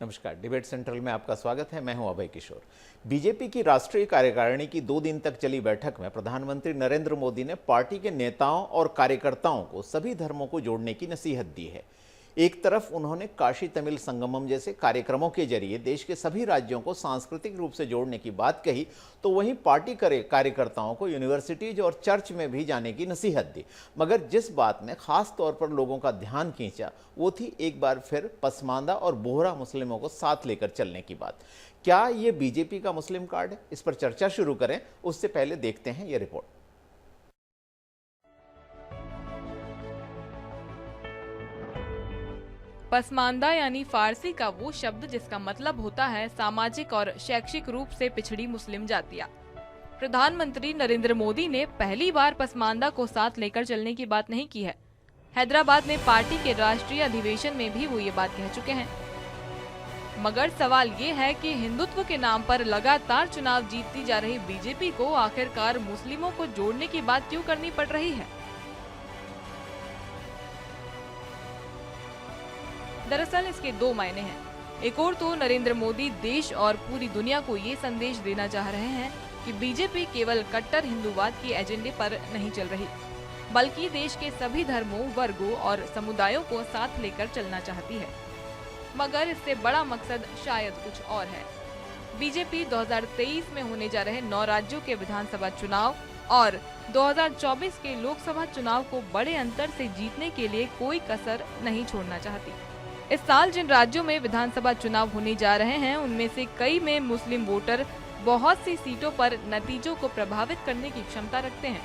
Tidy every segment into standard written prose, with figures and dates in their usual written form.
नमस्कार। Debate central में आपका स्वागत है। मैं हूं अभय किशोर। बीजेपी की राष्ट्रीय कार्यकारिणी की 2 दिन तक चली बैठक में प्रधानमंत्री नरेंद्र मोदी ने पार्टी के नेताओं और कार्यकर्ताओं को सभी धर्मों को जोड़ने की नसीहत दी है। एक तरफ उन्होंने काशी तमिल संगमम जैसे कार्यक्रमों के जरिए देश के सभी राज्यों को सांस्कृतिक रूप से जोड़ने की बात कही, तो वहीं पार्टी कार्यकर्ताओं को यूनिवर्सिटीज और चर्च में भी जाने की नसीहत दी। मगर जिस बात ने खास तौर पर लोगों का ध्यान खींचा वो थी एक बार फिर पसमांदा और बोहरा मुस्लिमों को साथ लेकर चलने की बात। क्या ये बीजेपी का मुस्लिम कार्ड है? इस पर चर्चा शुरू करें उससे पहले देखते हैं ये रिपोर्ट। पसमांदा यानी फारसी का वो शब्द जिसका मतलब होता है सामाजिक और शैक्षिक रूप से पिछड़ी मुस्लिम जातियां। प्रधानमंत्री नरेंद्र मोदी ने पहली बार पसमांदा को साथ लेकर चलने की बात नहीं की है। हैदराबाद में पार्टी के राष्ट्रीय अधिवेशन में भी वो ये बात कह चुके हैं। मगर सवाल ये है कि हिंदुत्व के नाम पर लगातार चुनाव जीतती जा रही बीजेपी को आखिरकार मुस्लिमों को जोड़ने की बात क्यों करनी पड़ रही है? दरअसल इसके 2 मायने हैं। एक और तो नरेंद्र मोदी देश और पूरी दुनिया को ये संदेश देना चाह रहे हैं कि बीजेपी केवल कट्टर हिंदूवाद के एजेंडे पर नहीं चल रही, बल्कि देश के सभी धर्मों, वर्गों और समुदायों को साथ लेकर चलना चाहती है। मगर इससे बड़ा मकसद शायद कुछ और है। बीजेपी 2023 में होने जा रहे 9 राज्यों के विधानसभा चुनाव और 2024 के लोकसभा चुनाव को बड़े अंतर से जीतने के लिए कोई कसर नहीं छोड़ना चाहती। इस साल जिन राज्यों में विधानसभा चुनाव होने जा रहे हैं उनमें से कई में मुस्लिम वोटर बहुत सी सीटों पर नतीजों को प्रभावित करने की क्षमता रखते हैं।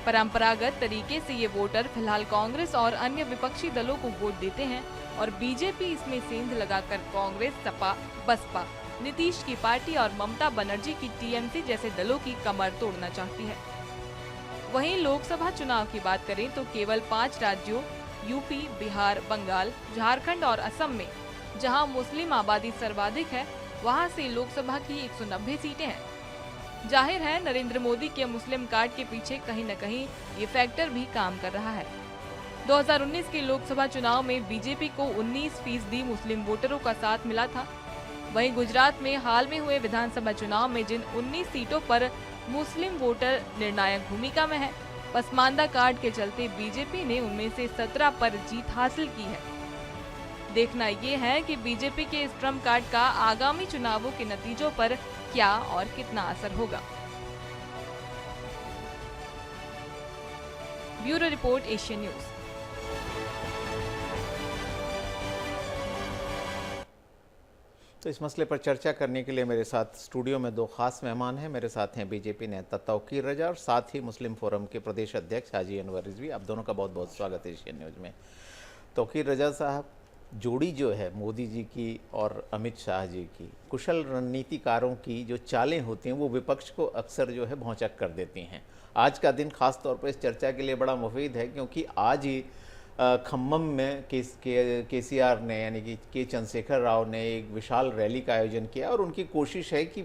परंपरागत तरीके से ये वोटर फिलहाल कांग्रेस और अन्य विपक्षी दलों को वोट देते हैं और बीजेपी इसमें सेंध लगाकर कांग्रेस, सपा, बसपा, नीतीश की पार्टी और ममता बनर्जी की टीएमसी जैसे दलों की कमर तोड़ना चाहती है। वहीं लोकसभा चुनाव की बात करें तो केवल 5 राज्यों यूपी, बिहार, बंगाल, झारखंड और असम में जहां मुस्लिम आबादी सर्वाधिक है वहां से लोकसभा की 190 सीटें हैं। जाहिर है नरेंद्र मोदी के मुस्लिम कार्ड के पीछे कहीं न कहीं ये फैक्टर भी काम कर रहा है। 2019 के लोकसभा चुनाव में बीजेपी को 19% मुस्लिम वोटरों का साथ मिला था। वहीं गुजरात में हाल में हुए विधानसभा चुनाव में जिन 19 सीटों पर मुस्लिम वोटर निर्णायक भूमिका में है, पसमांदा कार्ड के चलते बीजेपी ने उनमें से 17 पर जीत हासिल की है। देखना ये है कि बीजेपी के इस ट्रम्प कार्ड का आगामी चुनावों के नतीजों पर क्या और कितना असर होगा। Bureau report, Asian news. तो इस मसले पर चर्चा करने के लिए मेरे साथ स्टूडियो में 2 खास मेहमान हैं। मेरे साथ हैं बीजेपी नेता तौकीर रजा और साथ ही मुस्लिम फोरम के प्रदेश अध्यक्ष हाजी अनवर रिजवी। आप दोनों का बहुत बहुत स्वागत है एशियन न्यूज़ में। तौकीर रजा साहब, जोड़ी जो है मोदी जी की और अमित शाह जी की, कुशल रणनीतिकारों की जो चालें होती हैं वो विपक्ष को अक्सर जो है भौंचक कर देती हैं। आज का दिन खास तौर पर इस चर्चा के लिए बड़ा मुफीद है क्योंकि आज ही खम्मम में केसीआर ने यानी कि के चंद्रशेखर राव ने एक विशाल रैली का आयोजन किया और उनकी कोशिश है कि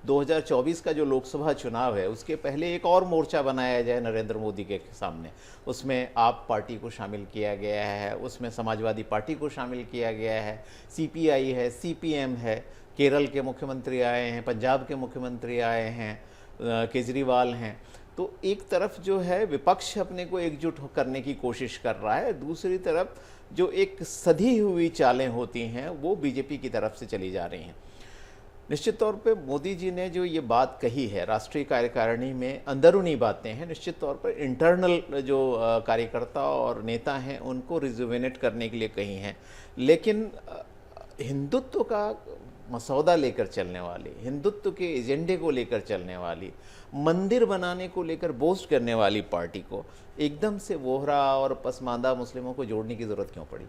2024 का जो लोकसभा चुनाव है उसके पहले एक और मोर्चा बनाया जाए नरेंद्र मोदी के सामने। उसमें आप पार्टी को शामिल किया गया है, उसमें समाजवादी पार्टी को शामिल किया गया है, सीपीआई है, सीपीएम है, केरल के मुख्यमंत्री आए हैं, पंजाब के मुख्यमंत्री आए हैं, केजरीवाल हैं। तो एक तरफ जो है विपक्ष अपने को एकजुट करने की कोशिश कर रहा है, दूसरी तरफ जो एक सधी हुई चालें होती हैं वो बीजेपी की तरफ से चली जा रही हैं। निश्चित तौर पे मोदी जी ने जो ये बात कही है राष्ट्रीय कार्यकारिणी में, अंदरूनी बातें हैं, निश्चित तौर पर इंटरनल जो कार्यकर्ता और नेता हैं उनको रिजुवेनेट करने के लिए कही हैं, लेकिन हिंदुत्व का मसौदा लेकर चलने वाली, हिंदुत्व के एजेंडे को लेकर चलने वाली, मंदिर बनाने को लेकर बोस्ट करने वाली पार्टी को एकदम से वोहरा और पसमांदा मुस्लिमों को जोड़ने की ज़रूरत क्यों पड़ी?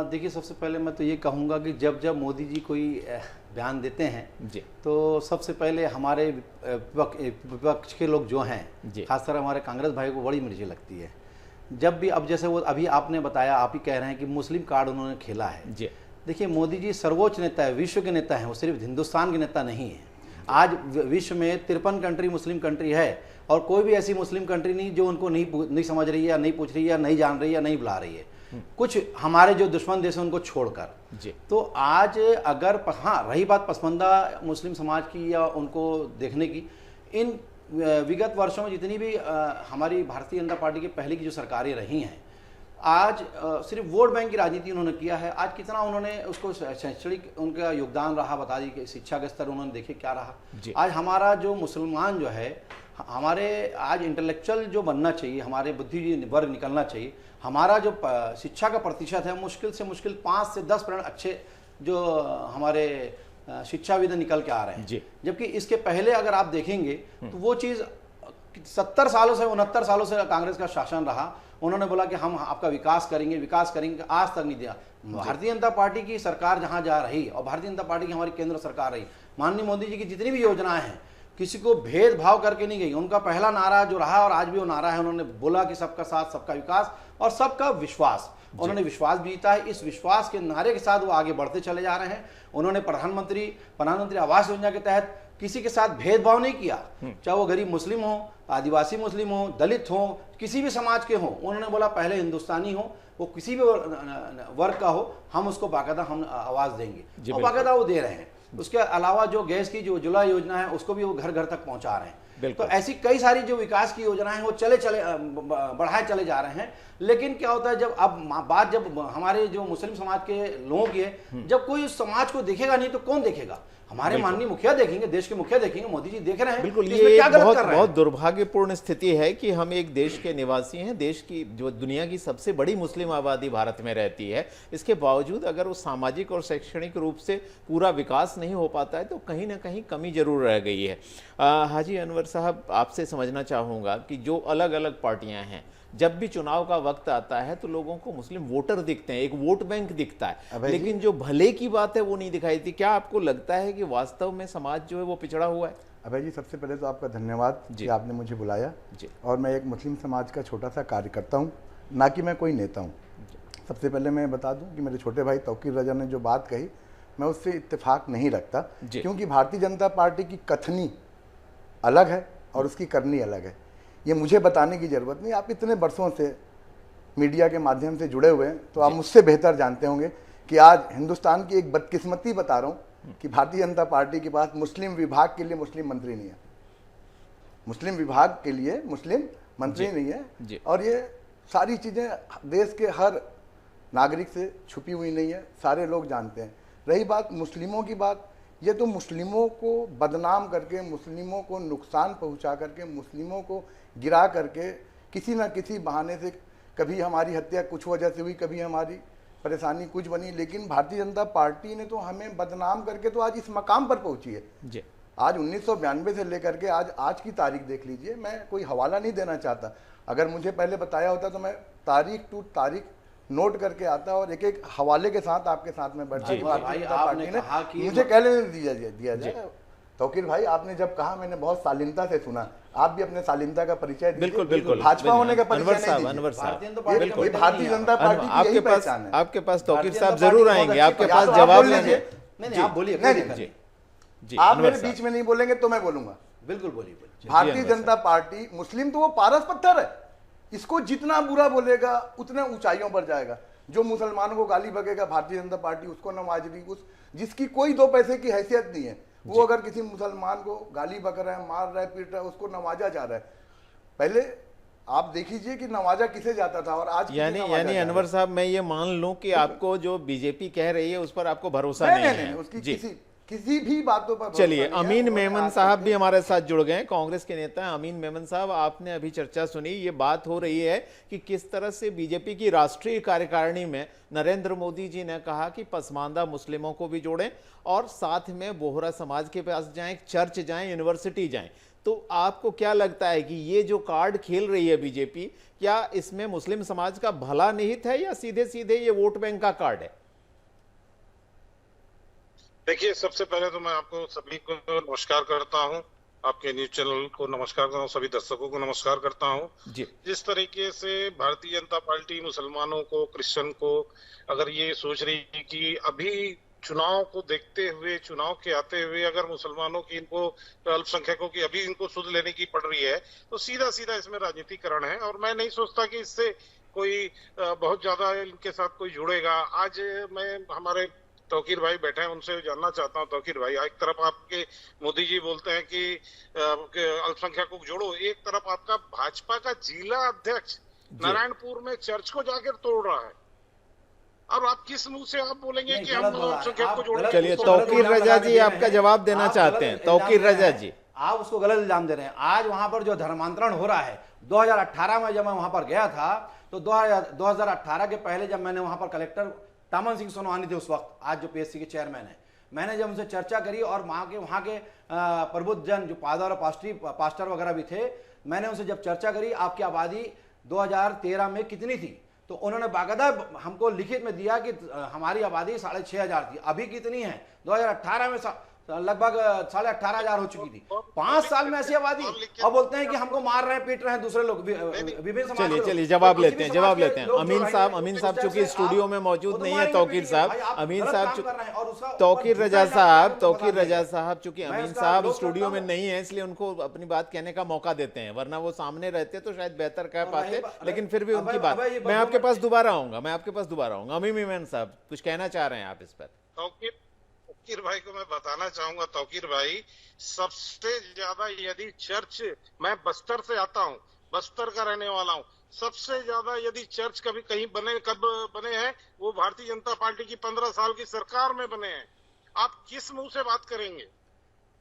देखिए, सबसे पहले मैं तो ये कहूँगा कि जब जब मोदी जी कोई बयान देते हैं जी, तो सबसे पहले हमारे विपक्ष के लोग जो हैं, खासकर हमारे कांग्रेस भाई को बड़ी मिर्ची लगती है जब भी, अब जैसे वो अभी आपने बताया, आप ही कह रहे हैं कि मुस्लिम कार्ड उन्होंने खेला है जी। देखिए, मोदी जी सर्वोच्च नेता है, विश्व के नेता हैं, वो सिर्फ हिंदुस्तान के नेता नहीं है। आज विश्व में 53 कंट्री मुस्लिम कंट्री है और कोई भी ऐसी मुस्लिम कंट्री नहीं जो उनको नहीं समझ रही है या नहीं पूछ रही है या नहीं जान रही है या नहीं बुला रही है। कुछ हमारे जो दुश्मन देश हैं उनको छोड़कर। जी। तो आज अगर हाँ रही बात पसमानदा मुस्लिम समाज की या उनको देखने की, इन विगत वर्षों में जितनी भी हमारी भारतीय जनता पार्टी की पहले की जो सरकारें रही हैं, आज सिर्फ वोट बैंक की राजनीति उन्होंने किया है। आज कितना उन्होंने उसको शैक्षणिक उनका योगदान रहा, बता दी कि शिक्षा का स्तर उन्होंने देखे क्या रहा। आज हमारा जो मुसलमान जो है, हमारे आज इंटेलेक्चुअल जो बनना चाहिए, हमारे बुद्धिजीवी वर्ग निकलना चाहिए, हमारा जो शिक्षा का प्रतिशत है मुश्किल से मुश्किल 5 से 10% अच्छे जो हमारे शिक्षाविद निकल के आ रहे हैं। जबकि इसके पहले अगर आप देखेंगे तो वो चीज़ 70 सालों से 69 सालों से कांग्रेस का शासन रहा। उन्होंने बोला कि हम आपका विकास करेंगे, आज तक नहीं दिया। भारतीय जनता पार्टी की सरकार जहां जा रही और भारतीय जनता पार्टी की हमारी केंद्र सरकार रही, माननीय मोदी जी की जितनी भी योजनाएं हैं किसी को भेदभाव करके नहीं गई। उनका पहला नारा जो रहा और आज भी वो नारा है, उन्होंने बोला कि सबका साथ, सबका विकास और सबका विश्वास। उन्होंने विश्वास भी जीता है। इस विश्वास के नारे के साथ वो आगे बढ़ते चले जा रहे हैं। उन्होंने प्रधानमंत्री आवास योजना के तहत किसी के साथ भेदभाव नहीं किया, चाहे वो गरीब मुस्लिम हो, आदिवासी मुस्लिम हो, दलित हो, किसी भी समाज के हो। उन्होंने बोला पहले हिंदुस्तानी हो, वो किसी भी वर्ग का हो, हम उसको बाकायदा हम आवाज देंगे, और बाकायदा वो दे रहे हैं। उसके अलावा जो गैस की जो उज्ज्वला योजना है उसको भी वो घर घर तक पहुंचा रहे हैं। तो ऐसी कई सारी जो विकास की योजनाएं हैं वो बढ़ाए चले जा रहे हैं। लेकिन क्या होता है, जब हमारे जो मुस्लिम समाज के लोगों की है, जब कोई उस समाज को देखेगा नहीं तो कौन देखेगा? हमारे माननीय मुखिया देखेंगे, देश के मुखिया देखेंगे, मोदी जी देख रहे हैं। बिल्कुल, ये बहुत दुर्भाग्यपूर्ण स्थिति है कि हम एक देश के निवासी हैं, देश की जो दुनिया की सबसे बड़ी मुस्लिम आबादी भारत में रहती है, इसके बावजूद अगर वो सामाजिक और शैक्षणिक रूप से पूरा विकास नहीं हो पाता है तो कहीं ना कहीं कमी जरूर रह गई है। हाजी अनवर साहब, आपसे समझना चाहूँगा कि जो अलग अलग पार्टियाँ हैं, जब भी चुनाव का वक्त आता है तो लोगों को मुस्लिम वोटर दिखते हैं, एक वोट बैंक दिखता है, लेकिन जो भले की बात है वो नहीं दिखाई देती। क्या आपको लगता है कि वास्तव में समाज जो है वो पिछड़ा हुआ है? अभय जी, सबसे पहले तो आपका धन्यवाद कि आपने मुझे बुलाया। और मैं एक मुस्लिम समाज का छोटा सा कार्यकर्ता हूँ, ना कि मैं कोई नेता हूँ। सबसे पहले मैं बता दूँ कि मेरे छोटे भाई तौकीर रजा ने जो बात कही, मैं उससे इत्तेफाक नहीं रखता, क्योंकि भारतीय जनता पार्टी की कथनी अलग है और उसकी करनी अलग है। ये मुझे बताने की ज़रूरत नहीं, आप इतने वर्षों से मीडिया के माध्यम से जुड़े हुए हैं, तो आप मुझसे बेहतर जानते होंगे कि आज हिंदुस्तान की एक बदकिस्मती बता रहा हूँ कि भारतीय जनता पार्टी के पास मुस्लिम विभाग के लिए मुस्लिम मंत्री नहीं है। मुस्लिम विभाग के लिए मुस्लिम मंत्री नहीं है, और ये सारी चीज़ें देश के हर नागरिक से छुपी हुई नहीं है, सारे लोग जानते हैं। रही बात मुस्लिमों की बात, ये तो मुस्लिमों को बदनाम करके, मुस्लिमों को नुकसान पहुंचा करके, मुस्लिमों को गिरा करके, किसी न किसी बहाने से, कभी हमारी हत्या कुछ वजह से हुई, कभी हमारी परेशानी कुछ बनी, लेकिन भारतीय जनता पार्टी ने तो हमें बदनाम करके तो आज इस मकाम पर पहुंची है। जी। आज 1992 से लेकर के आज की तारीख देख लीजिए। मैं कोई हवाला नहीं देना चाहता, अगर मुझे पहले बताया होता तो मैं तारीख टू तारीख नोट करके आता और एक एक हवाले के साथ आपके साथ में बैठ मुझे कहने दिया जाए। तौकीर भाई, आपने जब कहा मैंने बहुत शालीनता से सुना, आप भी अपने शालीनता का परिचय दीजिए। बिल्कुल, भाजपा होने का परिचय भारतीय जनता पार्टी की यही पहचान है। आपके पास तौकीर साहब जरूर आएंगे, आपके पास जवाब लेंगे। आप बोलिए, आप मेरे बीच में नहीं बोलेंगे तो मैं बोलूंगा। बिल्कुल बोलिए। भारतीय जनता पार्टी मुस्लिम तो वो पारस पत्थर है, इसको जितना बुरा बोलेगा उतने ऊंचाइयों पर जाएगा। जो मुसलमानों को गाली बकेगा भारतीय जनता पार्टी उसको नवाज रही, जिसकी कोई 2 पैसे की हैसियत नहीं है, वो अगर किसी मुसलमान को गाली बक रहा है, मार रहा है, पीट रहा है, उसको नवाजा जा रहा है। पहले आप देखिए कि नवाजा किसे जाता था और आज यानी अनवर साहब, मैं ये मान लूं कि आपको जो बीजेपी कह रही है उस पर आपको भरोसा नहीं है। उसकी किसी भी बातों पर। चलिए, अमीन मेमन साहब भी हमारे साथ जुड़ गए, कांग्रेस के नेता हैं। अमीन मेमन साहब, आपने अभी चर्चा सुनी, ये बात हो रही है कि किस तरह से बीजेपी की राष्ट्रीय कार्यकारिणी में नरेंद्र मोदी जी ने कहा कि पसमानदा मुस्लिमों को भी जोड़ें और साथ में बोहरा समाज के पास जाएं, चर्च जाएं, यूनिवर्सिटी जाएं। तो आपको क्या लगता है कि ये जो कार्ड खेल रही है बीजेपी, क्या इसमें मुस्लिम समाज का भला निहित है या सीधे सीधे ये वोट बैंक का कार्ड है? देखिए, सबसे पहले तो मैं आपको सभी को नमस्कार करता हूं, आपके न्यूज चैनल को नमस्कार करता हूं, सभी दर्शकों को नमस्कार करता हूं। जिस तरीके से भारतीय जनता पार्टी मुसलमानों को, क्रिश्चियन को अगर ये सोच रही है कि अभी चुनाव को देखते हुए, चुनाव के आते हुए अगर मुसलमानों की, इनको अल्पसंख्यकों की अभी इनको सुध लेने की पड़ रही है, तो सीधा सीधा इसमें राजनीतिकरण है। और मैं नहीं सोचता कि इससे कोई बहुत ज्यादा इनके साथ कोई जुड़ेगा। आज मैं हमारे तौकीर भाई बैठे हैं, उनसे जानना चाहता हूं। तौकीर भाई, एक तरफ आपके मोदी जी बोलते हैं कि अल्पसंख्यकों को जोड़ो, एक तरफ आपका भाजपा का जिला अध्यक्ष नारायणपुर में चर्च को जाकर तोड़ रहा है, और आप किस मुंह से आप बोलेंगे कि हम अल्पसंख्यक को जोड़ेंगे? चलिए, तौकीर रजा जी आपका जवाब देना चाहते हैं। तौकीर रजा जी, आप उसको गलत इल्जाम दे रहे हैं। आज वहां पर जो धर्मांतरण हो रहा है, 2018 में जब मैं वहां पर गया था, तो 2018 के पहले जब मैंने वहां पर कलेक्टर तामन सिंह सोनवानी थे उस वक्त, आज जो पीएससी के चेयरमैन है, मैंने जब उनसे चर्चा करी और वहां के प्रबुद्ध जन जो फादर और पास्टर वगैरह भी थे, मैंने उनसे जब चर्चा करी आपकी आबादी 2013 में कितनी थी, तो उन्होंने बाकायदा हमको लिखित में दिया कि हमारी आबादी 6,500 थी। अभी कितनी है? 2018 में लगभग 18,500 हो चुकी थी। 5 साल में ऐसी आबादी, और बोलते हैं कि हमको मार रहे हैं, पीट रहे हैं दूसरे लोग, विभिन्न समाज। चलिए जवाब लेते हैं। अमीन साहब चूंकि स्टूडियो में मौजूद नहीं है, तौकीर साहब, अमीन साहब, तौकीर रजा साहब चूंकि अमीन साहब स्टूडियो में नहीं है, इसलिए उनको अपनी बात कहने का मौका देते हैं, वरना वो सामने रहते तो शायद बेहतर कह पाते, लेकिन फिर भी उनकी बात। मैं आपके पास दोबारा आऊंगा। अमीन मेमन साहब, कुछ कहना चाह रहे हैं आप इस पर? तौकीर भाई को मैं बताना चाहूंगा, तौकीर भाई, सबसे ज्यादा यदि चर्च, मैं बस्तर से आता हूं, बस्तर का रहने वाला हूं, सबसे ज्यादा यदि चर्च कभी कहीं कब बने हैं, वो भारतीय जनता पार्टी की 15 साल की सरकार में बने हैं। आप किस मुंह से बात करेंगे?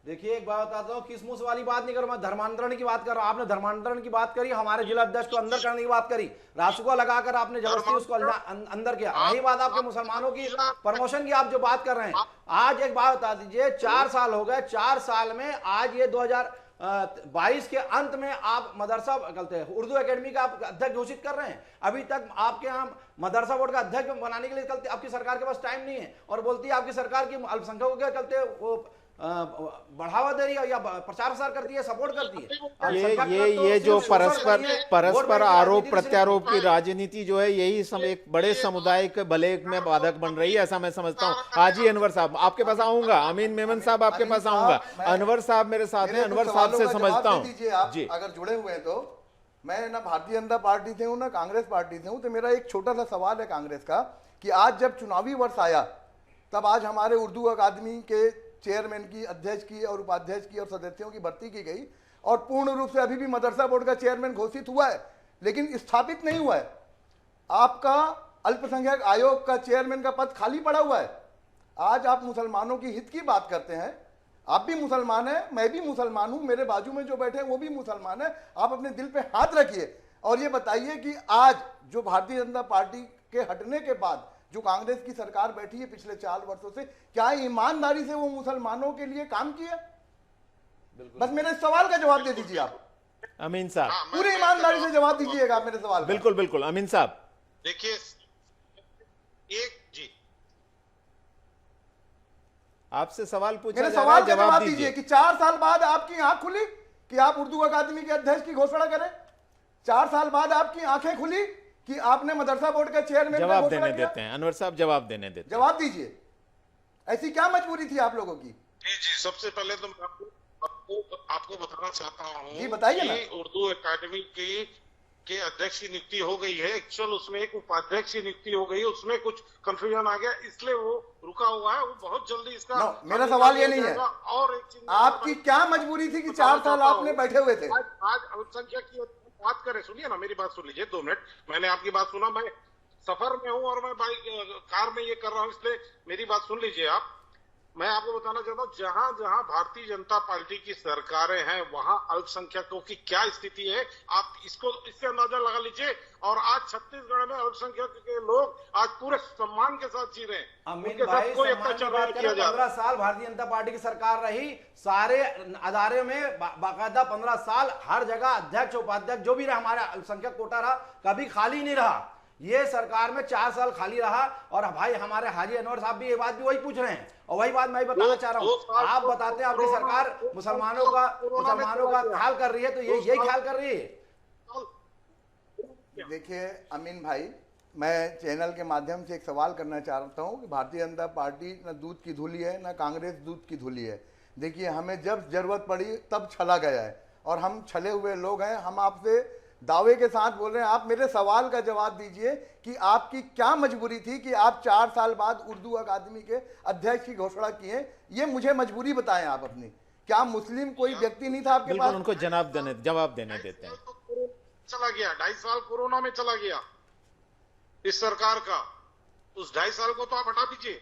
देखिए, एक बात बताता हूँ, किस मुंह से वाली बात नहीं कर रहा, मैं धर्मांतरण की बात कर रहा हूँ। आपने धर्मांतरण की बात करी, हमारे जिला अध्यक्ष को अंदर करने की बात करी, रासुका लगाकर आपने जबरदस्ती उसको अंदर किया। रही बात आपके मुसलमानों की प्रमोशन की, आप जो बात कर रहे हैं, आज एक बात बता दीजिए, 4 साल हो गए, 4 साल में आज ये 2022 के अंत में आप मदरसा कहते हैं उर्दू एकेडमी का आप अध्यक्ष घोषित कर रहे हैं। अभी तक आपके यहाँ मदरसा बोर्ड का अध्यक्ष बनाने के लिए कल आपकी सरकार के पास टाइम नहीं है, और बोलती है आपकी सरकार की अल्पसंख्यकों के चलते वो बढ़ावा दे रही है या प्रचार प्रसार करती है, सपोर्ट करती है। ये जो परस्पर आरोप प्रत्यारोप की राजनीति जो है, यही एक बड़े समुदाय के भले में बाधक बन रही है, ऐसा मैं समझता हूँ। हाजी अनवर साहब, आपके पास आऊंगा। अमीन मेमन साहब, आपके पास आऊंगा। अनवर साहब मेरे साथ हैं, अनवर साहब से समझता हूँ जी। अगर जुड़े हुए हैं तो, मैं ना भारतीय जनता पार्टी से हूँ ना कांग्रेस पार्टी से हूँ, तो मेरा एक छोटा सा सवाल है कांग्रेस का, कि आज जब चुनावी वर्ष आया, तब आज हमारे उर्दू अकादमी के चेयरमैन की, अध्यक्ष की और उपाध्यक्ष की और सदस्यों की भर्ती की गई, और पूर्ण रूप से अभी भी मदरसा बोर्ड का चेयरमैन घोषित हुआ है, लेकिन स्थापित नहीं हुआ है। आपका अल्पसंख्यक आयोग का चेयरमैन का पद खाली पड़ा हुआ है। आज आप मुसलमानों की हित की बात करते हैं, आप भी मुसलमान हैं, मैं भी मुसलमान हूं, मेरे बाजू में जो बैठे हैं वो भी मुसलमान है। आप अपने दिल पे हाथ रखिए और ये बताइए कि आज जो भारतीय जनता पार्टी के हटने के बाद जो कांग्रेस की सरकार बैठी है पिछले 4 वर्षों से, क्या ईमानदारी से वो मुसलमानों के लिए काम किया? बस मेरे सवाल का जवाब दे दीजिए आप। अमीन साहब, पूरी ईमानदारी से जवाब दीजिएगा मेरे सवाल का। बिल्कुल बिल्कुल। अमीन साहब, देखिए, एक जी आपसे सवाल पूछा मेरे सवाल का जवाब दीजिए कि 4 साल बाद आपकी आंख खुली कि आप उर्दू अकादमी के अध्यक्ष की घोषणा करें? 4 साल बाद आपकी आंखें खुली कि आपने मदरसा बोर्ड का चेयरमैन जवाब देने देते हैं। अनवर साहब जवाब देने देते हैं, जवाब दीजिए। ऐसी क्या मजबूरी थी आप लोगों की? जी, सबसे पहले तो मैं आपको बताना चाहता हूँ, जी बताइए ना। उर्दू अकादमी के अध्यक्ष की नियुक्ति हो गई है, एक्चुअल उसमें एक उपाध्यक्ष की नियुक्ति हो गई है, उसमें कुछ कंफ्यूजन आ गया, इसलिए वो रुका हुआ है। वो बहुत जल्दी इसका मेरा सवाल ये नहीं है, और एक चीज, आपकी क्या मजबूरी थी कि 4 साल आपने बैठे हुए थे? आज अल्पसंख्यक की बात करें, सुनिए ना, मेरी बात सुन लीजिए 2 मिनट। मैंने आपकी बात सुना, मैं सफर में हूं और मैं कार में ये कर रहा हूं, इसलिए मेरी बात सुन लीजिए आप। मैं आपको बताना चाहता हूं, जहां जहां भारतीय जनता पार्टी की सरकारें हैं, वहां अल्पसंख्यकों की क्या स्थिति है, आप इससे अंदाजा लगा लीजिए। और आज छत्तीसगढ़ में अल्पसंख्यक के लोग आज पूरे सम्मान के साथ जी रहे हैं। अमीन भाई, 15 साल भारतीय जनता पार्टी की सरकार रही, सारे अदारे में बाकायदा 15 साल हर जगह अध्यक्ष उपाध्यक्ष जो भी रहा, हमारा अल्पसंख्यक कोटा रहा, कभी खाली नहीं रहा। ये सरकार में 4 साल खाली रहा। और भाई हमारे हाजी अनवर साहब भी ये बात भी वही पूछ रहे हैं, और वही बात मैं भी बताना चाह रहा हूँ। आप बताते हैं आपकी सरकार मुसलमानों का ख्याल कर रही है, तो यही ख्याल कर रही है। देखिए अमीन भाई, मैं चैनल के माध्यम से एक सवाल करना चाहता हूं कि भारतीय जनता पार्टी न दूध की धुली है न कांग्रेस दूध की धुली है। देखिए, हमें जब जरूरत पड़ी तब छला गया है और हम छले हुए लोग हैं। हम आपसे दावे के साथ बोल रहे हैं, आप मेरे सवाल का जवाब दीजिए कि आपकी क्या मजबूरी थी कि आप 4 साल बाद उर्दू अकादमी के अध्यक्ष की घोषणा किए। ये मुझे मजबूरी बताएं आप अपनी। क्या मुस्लिम कोई व्यक्ति नहीं था आपके बिल्कुल, पास? उनको जवाब देने देते हैं। चला गया 2.5 साल कोरोना में चला गया इस सरकार का, उस 2.5 साल को तो आप हटा दीजिए।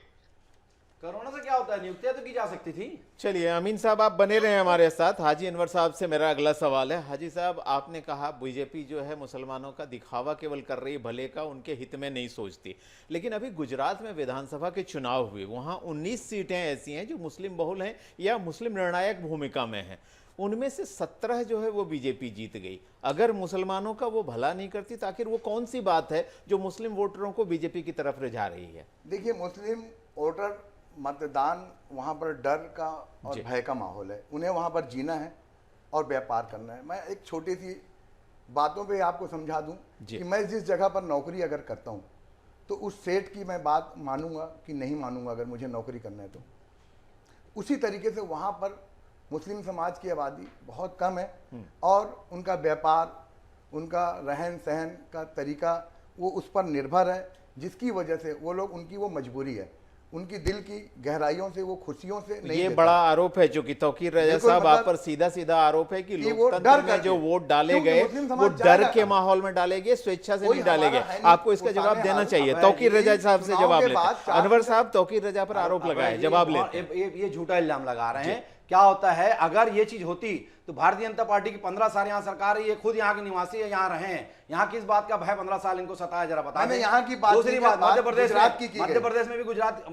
कोरोना से क्या होता है, नियुक्तियां तो की जा सकती थी। चलिए अमीन साहब, आप बने रहे हमारे साथ। हाजी अनवर साहब से मेरा अगला सवाल है। हाजी साहब, आपने कहा बीजेपी जो है मुसलमानों का दिखावा केवल कर रही, भले का, उनके हित में नहीं सोचती। लेकिन अभी गुजरात में विधानसभा के चुनाव हुए, वहां 19 सीटें ऐसी हैं जो मुस्लिम बहुल हैं या मुस्लिम निर्णायक भूमिका में हैं। उनमें से 17 जो है वो बीजेपी जीत गई। अगर मुसलमानों का वो भला नहीं करती तो आखिर वो कौन सी बात है जो मुस्लिम वोटरों को बीजेपी की तरफ रिझा रही है? देखिए, मुस्लिम वोटर मतदान वहाँ पर डर का और भय का माहौल है। उन्हें वहाँ पर जीना है और व्यापार करना है। मैं एक छोटी सी बातों पे आपको समझा दूं कि मैं जिस जगह पर नौकरी अगर करता हूँ तो उस सेठ की मैं बात मानूंगा कि नहीं मानूंगा अगर मुझे नौकरी करना है तो। उसी तरीके से वहाँ पर मुस्लिम समाज की आबादी बहुत कम है और उनका व्यापार, उनका रहन सहन का तरीका वो उस पर निर्भर है, जिसकी वजह से वो लोग, उनकी वो मजबूरी है, उनकी दिल की गहराइयों से वो खुशियों से नहीं ये देता। बड़ा आरोप है जो कि तौकीर रजा साहब आप पर सीधा सीधा आरोप है कि लोकतंत्र में जो वोट डाले गए वो डर के माहौल में डाले गए, स्वेच्छा से नहीं डाले गए। आपको इसका जवाब देना चाहिए। तौकीर रजा साहब से जवाब लेते हैं। अनवर साहब, तौकीर रजा पर आरोप लगाए, जवाब लेते हैं। ये झूठा इल्जाम लगा रहे हैं। क्या होता है, अगर ये चीज होती तो भारतीय जनता पार्टी की 15 साल यहाँ सरकार है, ये खुद यहाँ के निवासी है, यहाँ रहे हैं। यहाँ किस बात का भय 15 साल इनको सताया, जरा बता दें। यहाँ की बात, दूसरी बात, मध्य प्रदेश में भी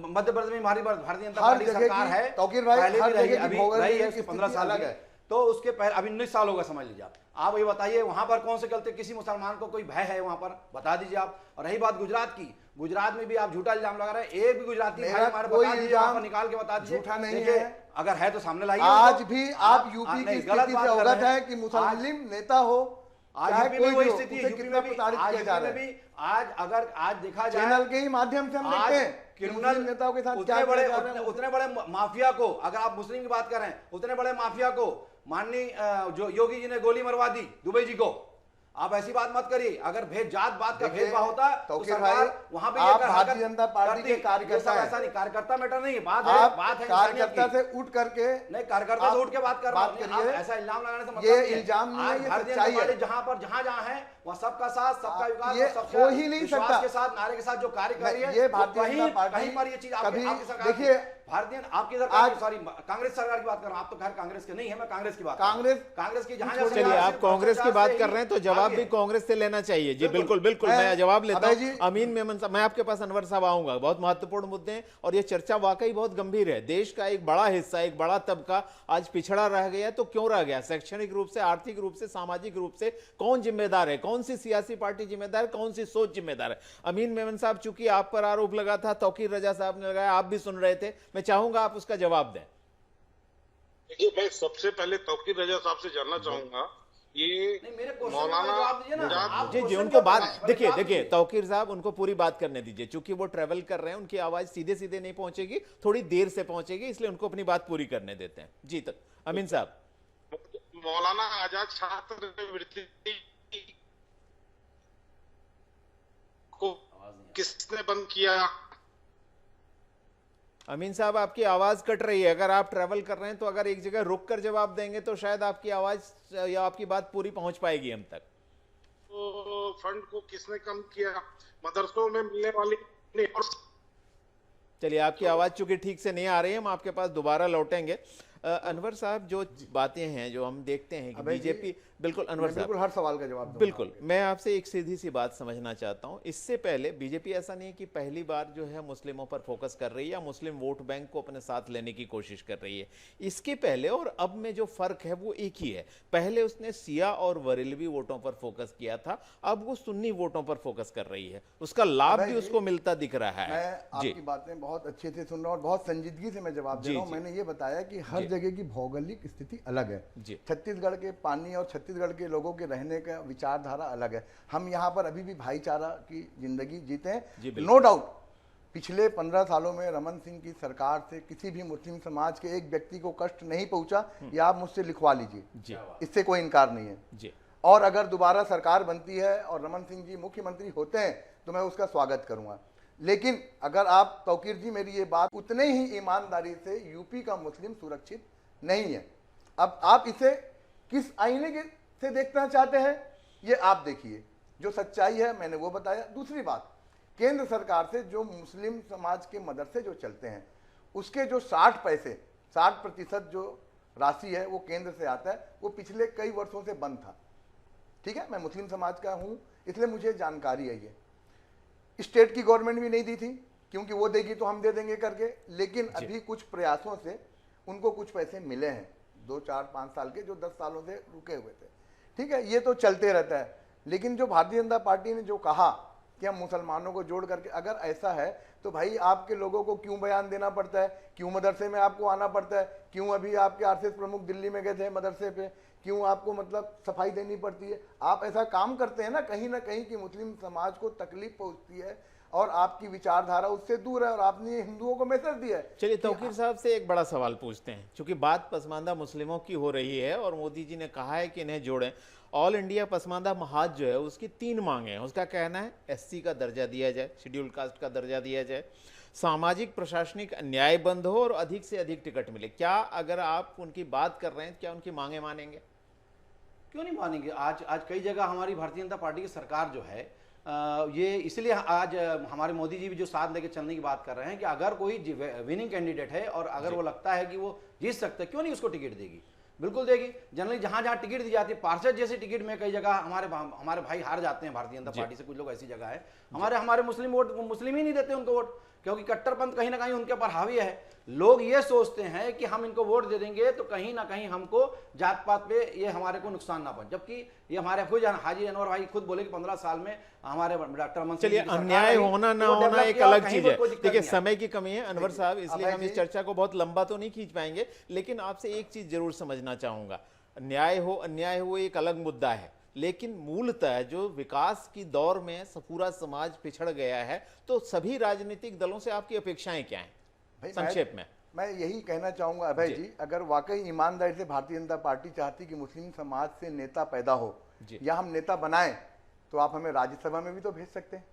मध्य प्रदेश में हमारी भारतीय जनता पार्टी की सरकार है, पहले भी रही है, 15 साल है, तो उसके पहले अभी 19 साल होगा, समझ लीजिए आप ये बताइए वहां पर कौन से गलती, किसी मुसलमान को कोई भय है वहां पर, बता दीजिए आप। और रही बात गुजरात की, गुजरात में भी आप झूठा इल्जाम लगा रहे हैं। एक भी गुजराती भाई हमारे बता दीजिए, आप निकाल के बता दीजिए। झूठा नहीं है, अगर है तो सामने लाइए। आज भी आप यूपी की स्थिति से अवगत है कि मुस्लिम नेता हो, आज यूपी में वही स्थिति है, यूपी में भी आज अगर आज देखा जाए चैनल के ही माध्यम से हम देखते हैं क्रिमिनल नेताओं के साथ उतने बड़े माफिया को, अगर आप मुस्लिम की बात कर रहे हैं, उतने बड़े माफिया को माननीय जो योगी जी ने गोली मरवा दी, दुबई जी को। आप ऐसी बात मत करिए। अगर जात बात का भेदभाव होता तो सरकार वहां पे भारतीय जनता पार्टी के कार्यकर्ता, ऐसा नहीं, कार्यकर्ता मैटर नहीं है, बात है कार्यकर्ता से उठ करके, नहीं कार्यकर्ता से उठ के बात कर रहा हूं। ऐसा इल्जाम लगाने से मतलब ये इल्जाम नहीं है, ये सच्चाई है। जहां है वहाँ सबका साथ, सबका विकास, ये हो ही नहीं सकता के साथ, नारे के साथ जो कार्य कर रही है, ये भारतीय जनता पार्टी कहीं पर ये चीज कभी, सरकार, देखिए भारतीय आपकी सरकार, सॉरी कांग्रेस सरकार की बात कर रहा हूं। आप तो खैर कांग्रेस के नहीं है, मैं कांग्रेस की बात, कांग्रेस की जहां चलिए आप कांग्रेस की बात कर रहे हैं तो जवाब भी कांग्रेस से लेना चाहिए। जी बिल्कुल बिल्कुल, मैं जवाब लेता हूं। अमीन मेमन साहब, मैं आपके पास अनवर साहब आऊंगा। बहुत महत्वपूर्ण मुद्दे हैं और ये चर्चा वाकई बहुत गंभीर है। देश का एक बड़ा हिस्सा, एक बड़ा तबका आज पिछड़ा रह गया। तो क्यों रह गया? शैक्षणिक रूप से, आर्थिक रूप से, सामाजिक रूप से कौन जिम्मेदार है? कौन सी सियासी पार्टी जिम्मेदार, कौन सी सोच जिम्मेदार है? अमीन मेमन साहब, चूंकि आप पर आरोप लगा था, तौकीर रजा साहब ने लगाया, आप भी सुन रहे थे, मैं चाहूंगा आप उसका जवाब दें। देखिए, मैं सबसे पहले तौकीर रजा साहब से जानना चाहूंगा, ये मौलाना जी उनको बात, देखिए तौकीर साहब, उनको पूरी बात करने दीजिए। चूंकि वो ट्रेवल कर रहे हैं, उनकी आवाज सीधे सीधे नहीं पहुंचेगी, थोड़ी देर से पहुंचेगी, इसलिए उनको अपनी बात पूरी करने देते हैं। जी तक अमीन साहब। मौलाना आजाद छात्रवृत्ति को किसने बंद किया? अमीन साहब, आपकी आवाज कट रही है। अगर आप ट्रैवल कर रहे हैं तो अगर एक जगह रुक कर जवाब देंगे तो शायद आपकी आवाज या आपकी बात पूरी पहुंच पाएगी हम तक। तो फंड को किसने कम किया? मदरसों में मिलने वाली। चलिए, आपकी आवाज चूंकि ठीक से नहीं आ रही है, हम आपके पास दोबारा लौटेंगे। अनवर साहब, जो बातें हैं जो हम देखते हैं कि बीजेपी, बिल्कुल अनवर साहब, हर सवाल का जवाब बिल्कुल, मैं आपसे एक सीधी सी बात समझना चाहता हूं। इससे पहले बीजेपी ऐसा नहीं है कि पहली बार जो है मुस्लिमों पर फोकस कर रही है या मुस्लिम वोट बैंक को अपने साथ लेने की कोशिश कर रही है। इसके पहले और अब में जो फर्क है वो एक ही है। पहले उसने शिया और बरेलवी वोटों पर फोकस किया था, अब वो सुन्नी वोटों पर फोकस कर रही है। उसका लाभ भी उसको मिलता दिख रहा है। मैं आपकी बातें बहुत अच्छे से सुन रहा हूं और बहुत संजीदगी से मैं जवाब दे रहा हूं। मैंने ये बताया कि हर जगह की भौगोलिक स्थिति अलग है। छत्तीसगढ़ के पानी और छत्तीसगढ़ के लोगों के रहने का विचारधारा अलग है। हम यहाँ पर अभी भी भाईचारा की जिंदगी जीते हैं। नो डाउट पिछले 15 सालों में रमन सिंह की सरकार से किसी भी मुस्लिम समाज के एक व्यक्ति को कष्ट नहीं पहुंचा, या आप मुझसे लिखवा लीजिए, इससे कोई इनकार नहीं है। और अगर दोबारा सरकार बनती है और रमन सिंह जी मुख्यमंत्री होते हैं तो मैं उसका स्वागत करूंगा। लेकिन अगर आप तौकीर जी मेरी ये बात, उतने ही ईमानदारी से यूपी का मुस्लिम सुरक्षित नहीं है। अब आप इसे किस आईने से देखना चाहते हैं ये आप देखिए। जो सच्चाई है मैंने वो बताया। दूसरी बात, केंद्र सरकार से जो मुस्लिम समाज के मदरसे जो चलते हैं उसके जो 60% जो राशि है वो केंद्र से आता है, वो पिछले कई वर्षों से बंद था। ठीक है, मैं मुस्लिम समाज का हूं इसलिए मुझे जानकारी है। ये स्टेट की गवर्नमेंट भी नहीं दी थी क्योंकि वो देगी तो हम दे देंगे करके, लेकिन अभी कुछ प्रयासों से उनको कुछ पैसे मिले हैं 2, 4, 5 साल के, जो 10 सालों से रुके हुए थे। ठीक है, ये तो चलते रहता है। लेकिन जो भारतीय जनता पार्टी ने जो कहा कि हम मुसलमानों को जोड़ करके, अगर ऐसा है तो भाई आपके लोगों को क्यों बयान देना पड़ता है, क्यों मदरसे में आपको आना पड़ता है, क्यों अभी आपके आरएसएस प्रमुख दिल्ली में गए थे मदरसे पे, क्यों आपको मतलब सफाई देनी पड़ती है। आप ऐसा काम करते हैं ना कहीं कि मुस्लिम समाज को तकलीफ पहुंचती है और आपकी विचारधारा उससे दूर है, और आपने हिंदुओं को मैसेज दिया है। चलिए तौकीर साहब से एक बड़ा सवाल पूछते हैं, क्योंकि बात पसमानदा मुस्लिमों की हो रही है और मोदी जी ने कहा है कि इन्हें जोड़ें। ऑल इंडिया पसमानदा महाज जो है उसकी 3 मांगे हैं। उसका कहना है एससी का दर्जा दिया जाए, शेड्यूल कास्ट का दर्जा दिया जाए, सामाजिक प्रशासनिक अन्याय बंद हो और अधिक से अधिक टिकट मिले। क्या अगर आप उनकी बात कर रहे हैं क्या उनकी मांगे मानेंगे? क्यों नहीं मानेंगे। आज कई जगह हमारी भारतीय जनता पार्टी की सरकार जो है ये इसलिए आज हमारे मोदी जी भी जो साथ लेके चलने की बात कर रहे हैं कि अगर कोई विनिंग कैंडिडेट है और अगर वो लगता है कि वो जीत सकता है, क्यों नहीं उसको टिकट देगी, बिल्कुल देगी। जनरली जहां जहां टिकट दी जाती है, पार्षद जैसे टिकट में कई जगह हमारे भाई हार जाते हैं भारतीय जनता पार्टी से। कुछ लोग ऐसी जगह है हमारे मुस्लिम वोट, मुस्लिम ही नहीं देते उनको वोट, क्योंकि कट्टरपंथ कहीं ना कहीं उनके ऊपर हावी है। लोग ये सोचते हैं कि हम इनको वोट दे देंगे तो कहीं ना कहीं हमको जात पात पे ये हमारे को नुकसान ना पहुंचे, जबकि ये हमारे खुद हाजी अनवर भाई खुद बोले कि 15 साल में हमारे डॉक्टर रमन सिंह। चलिए, अन्याय होना ना होना एक अलग चीज है। देखिए समय की कमी है अनवर साहब, इसलिए हम इस चर्चा को बहुत लंबा तो नहीं खींच पाएंगे, लेकिन आपसे एक चीज जरूर समझना चाहूंगा। न्याय हो अन्याय हो एक अलग मुद्दा है, लेकिन मूलतः जो विकास की दौर में पूरा समाज पिछड़ गया है, तो सभी राजनीतिक दलों से आपकी अपेक्षाएं क्या हैं संक्षेप में? मैं यही कहना चाहूंगा अभय जी, अगर वाकई ईमानदारी से भारतीय जनता पार्टी चाहती कि मुस्लिम समाज से नेता पैदा हो या हम नेता बनाएं, तो आप हमें राज्यसभा में भी तो भेज सकते हैं।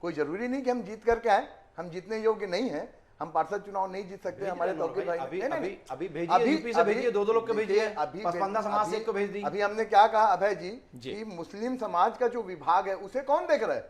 कोई जरूरी नहीं कि हम जीत करके आए, हम जीतने योग्य नहीं है, हम पार्षद चुनाव नहीं जीत सकते। हमारे तौकीर भाई अभी भेजिए, यूपी से भेजिए, 2 लोग को भेजिए, पसमानदा समाज से एक को भेज दी। अभी हमने क्या कहा अभय जी कि मुस्लिम समाज का जो विभाग है उसे कौन देख रहा है,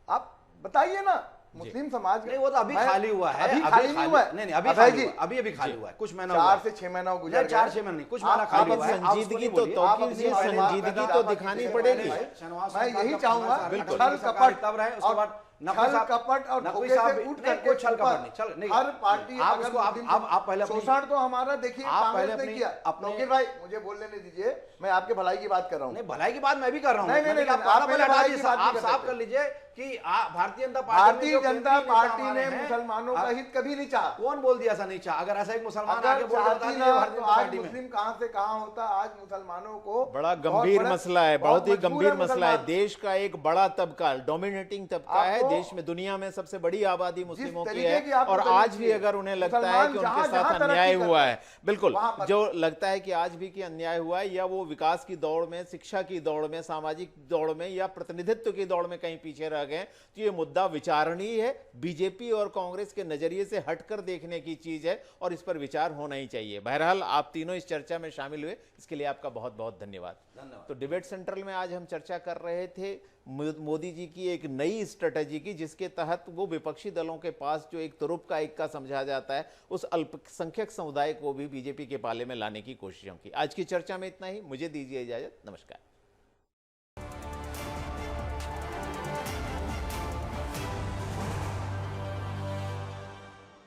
आप बताइए ना। मुस्लिम समाज नहीं, वो तो अभी खाली हुआ है, अभी खाली नहीं हुआ है। नहीं अभी खाली हुआ है, कुछ महीना 4 से 6 महीना गुजर गया। 4-6 महीने नहीं, कुछ महीना खाली हुआ है। संजीदगी तो तौकीर जी संजीदगी तो दिखानी पड़ेगी। मैं यही चाहूंगा, छल कपट तब रहे, उसके बाद छल कपट और धोखे से उठ करके छल कपट नहीं, चल नहीं, हर पार्टी आप उसको आप पहले शोषण तो हमारा देखिए आप पहले कांग्रेस ने किया। तौकीर भाई मुझे बोलने नहीं दीजिए, मैं आपके भलाई की बात कर रहा हूँ। नहीं, भलाई की बात मैं भी कर रहा हूँ। नहीं, आप पहले आप साफ कर लीजिए कि भारतीय जनता पार्टी ने मुसलमानों का हित कभी नहीं चाहा। कौन बोल दिया ऐसा नहीं चाहा? अगर ऐसा एक मुसलमान आगे बोल आज पार्टी में मुस्लिम कहां से कहां होता, आज मुसलमानों को बड़ा गंभीर मसला है, बहुत ही गंभीर मसला है। देश का एक बड़ा तबका, डोमिनेटिंग तबका है देश में, दुनिया में सबसे बड़ी आबादी मुस्लिमों की है, और आज भी अगर उन्हें लगता है कि उनके साथ अन्याय हुआ है, बिल्कुल जो लगता है कि आज भी कि अन्याय हुआ है, या वो विकास की दौड़ में, शिक्षा की दौड़ में, सामाजिक दौड़ में या प्रतिनिधित्व की दौड़ में कहीं पीछे रह गए, तो ये मुद्दा विचारणीय है। बीजेपी और कांग्रेस के नजरिए से हटकर देखने की चीज है और इस पर विचार होना ही चाहिए। बहरहाल आप तीनों इस चर्चा में शामिल हुए, इसके लिए आपका बहुत बहुत धन्यवाद। तो डिबेट सेंट्रल में आज हम चर्चा कर रहे थे मोदी जी की एक नई स्ट्रेटजी की, जिसके तहत वो विपक्षी दलों के पास जो एक तुरुप का इक्का समझा जाता है, उस अल्पसंख्यक समुदाय को भी बीजेपी के पाले में लाने की कोशिशों की। आज की चर्चा में इतना ही, मुझे दीजिए इजाजत, नमस्कार।